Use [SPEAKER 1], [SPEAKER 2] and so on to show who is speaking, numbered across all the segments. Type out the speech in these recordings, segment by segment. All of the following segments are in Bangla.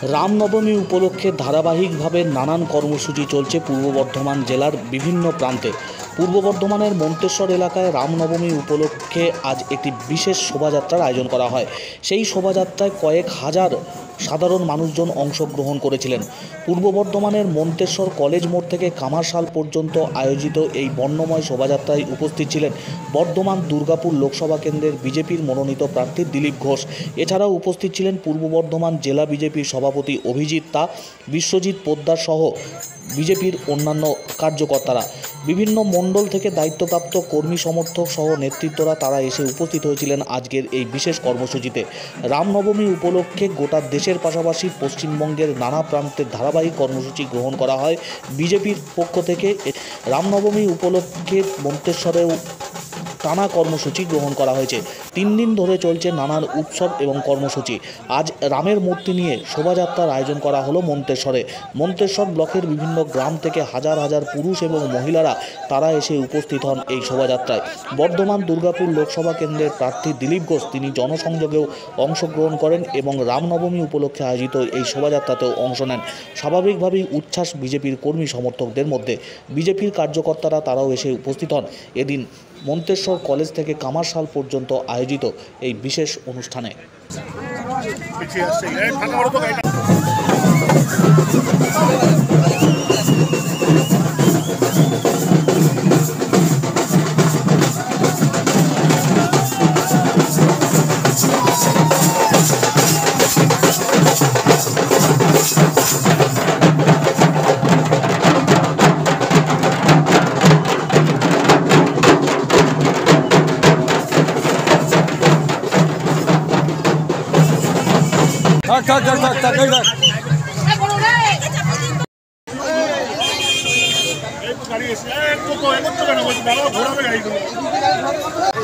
[SPEAKER 1] রামনবমী উপলক্ষে ধারাবাহিকভাবে নানান কর্মসূচি চলছে পূর্ব বর্ধমান জেলার বিভিন্ন প্রান্তে। পূর্ব বর্ধমানের মন্তেশ্বর এলাকায় রামনবমী উপলক্ষে আজ একটি বিশেষ শোভাযাত্রার আয়োজন করা হয়। সেই শোভাযাত্রায় কয়েক হাজার সাধারণ মানুষজন অংশগ্রহণ করেছিলেন। পূর্ব বর্ধমানের মন্তেশ্বর কলেজ মোড় থেকে কামারশাল পর্যন্ত আয়োজিত এই বর্ণময় শোভাযাত্রায় উপস্থিত ছিলেন বর্ধমান দুর্গাপুর লোকসভা কেন্দ্রের বিজেপির মনোনীত প্রার্থী দিলীপ ঘোষ। এছাড়াও উপস্থিত ছিলেন পূর্ব বর্ধমান জেলা বিজেপির সভাপতি অভিজিৎ তা, বিশ্বজিৎ পোদ্দার সহ বিজেপির অন্যান্য কার্যকর্তারা। বিভিন্ন মণ্ডল থেকে দায়িত্বপ্রাপ্ত কর্মী সমর্থক সহ নেতৃত্বরা তারা এসে উপস্থিত হয়েছিলেন আজকের এই বিশেষ কর্মসূচিতে। রামনবমী উপলক্ষে গোটা দেশের পাশাপাশি পশ্চিমবঙ্গের নানা প্রান্তের ধারাবাহিক কর্মসূচি গ্রহণ করা হয় বিজেপির পক্ষ থেকে। রামনবমী উপলক্ষে মন্তেশ্বরেও টানা কর্মসূচি গ্রহণ করা হয়েছে। 3 দিন ধরে চলছে নানান উৎসব এবং কর্মসূচি। আজ রামের মূর্তি নিয়ে শোভাযাত্রার আয়োজন করা হলো মন্তেশ্বরে। মন্তেশ্বর ব্লকের বিভিন্ন গ্রাম থেকে হাজার হাজার পুরুষ এবং মহিলারা তারা এসে উপস্থিত হন এই শোভাযাত্রায়। বর্ধমান দুর্গাপুর লোকসভা কেন্দ্রের প্রার্থী দিলীপ ঘোষ তিনি জনসংযোগেও অংশগ্রহণ করেন এবং রামনবমী উপলক্ষে আয়োজিত এই শোভাযাত্রাতেও অংশ নেন। স্বাভাবিকভাবেই উচ্ছ্বাস বিজেপির কর্মী সমর্থকদের মধ্যে। বিজেপির কার্যকর্তারা তারাও এসে উপস্থিত হন এদিন মন্তেশ্বর কলেজ থেকে কামারশাল পর্যন্ত আয়োজিত এই বিশেষ অনুষ্ঠানে।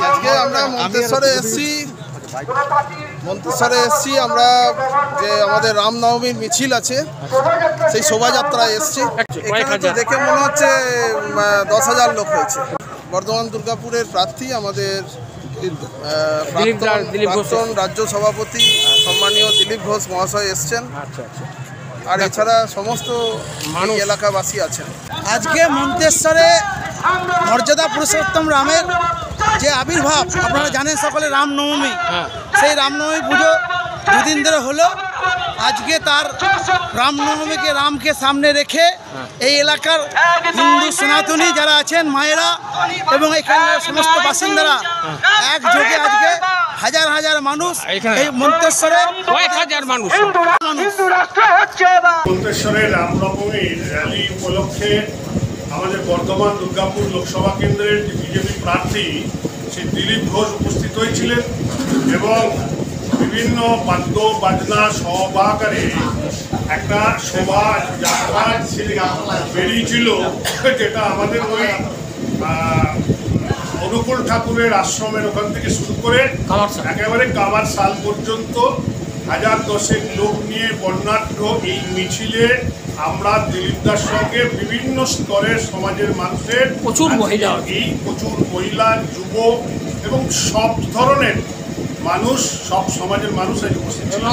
[SPEAKER 2] আজকে আমরা মন্তেশ্বরে এসছি আমরা যে আমাদের রামনবমীর মিছিল আছে সেই শোভাযাত্রায় এসছি। এখানে তো দেখে মনে হচ্ছে 10,000 লোক হয়েছে। বর্ধমান দুর্গাপুরের প্রার্থী আমাদের প্রাক্তন রাজ্য সভাপতি সম্মানীয় দিলীপ ঘোষ মহাশয় এসছেন। আর এছাড়া সমস্ত এলাকাবাসী আছেন।
[SPEAKER 3] আজকে মন্তেশ্বরে মর্যাদা পুরুষোত্তম রামের যে আবির্ভাব আপনারা জানেন সকলে, রামনবমী, সেই রামনবমী পুজো 2 দিন ধরে হলো। আজকে তার রামনবমীকে রামকে সামনে রেখে এই এলাকার হিন্দু সনাতনী যারা আছেন মায়েরা এবং এখানকার সমস্ত বাসিন্দারা একযোগে আজকে হাজার হাজার মানুষ এই মন্তেশ্বরে, কয়েক হাজার মানুষ
[SPEAKER 4] মন্তেশ্বরের রামনবমীর র্যালি উপলক্ষে আমাদের বর্ধমান দুর্গাপুর লোকসভা কেন্দ্রের যে বিজেপি প্রার্থী শ্রী দিলীপ ঘোষ উপস্থিত হয়েছিলেন এবং বিভিন্ন বাদ্য বাজনা সহকারে একটা শোভাযাত্রা বেরিয়েছিল, যেটা আমাদের ওই অনুকূল ঠাকুরের আশ্রমের ওখান থেকে শুরু করে একেবারে কামারশাল পর্যন্ত 1000 লোক নিয়ে বর্ণাঢ্য এই মিছিলে আমরা দিলীপদার সঙ্গে বিভিন্ন স্তরের সমাজের মানুষের প্রচুর মহিলা, যুবক এবং সব ধরনের মানুষ, সব সমাজের মানুষ আজ উপস্থিত ছিল।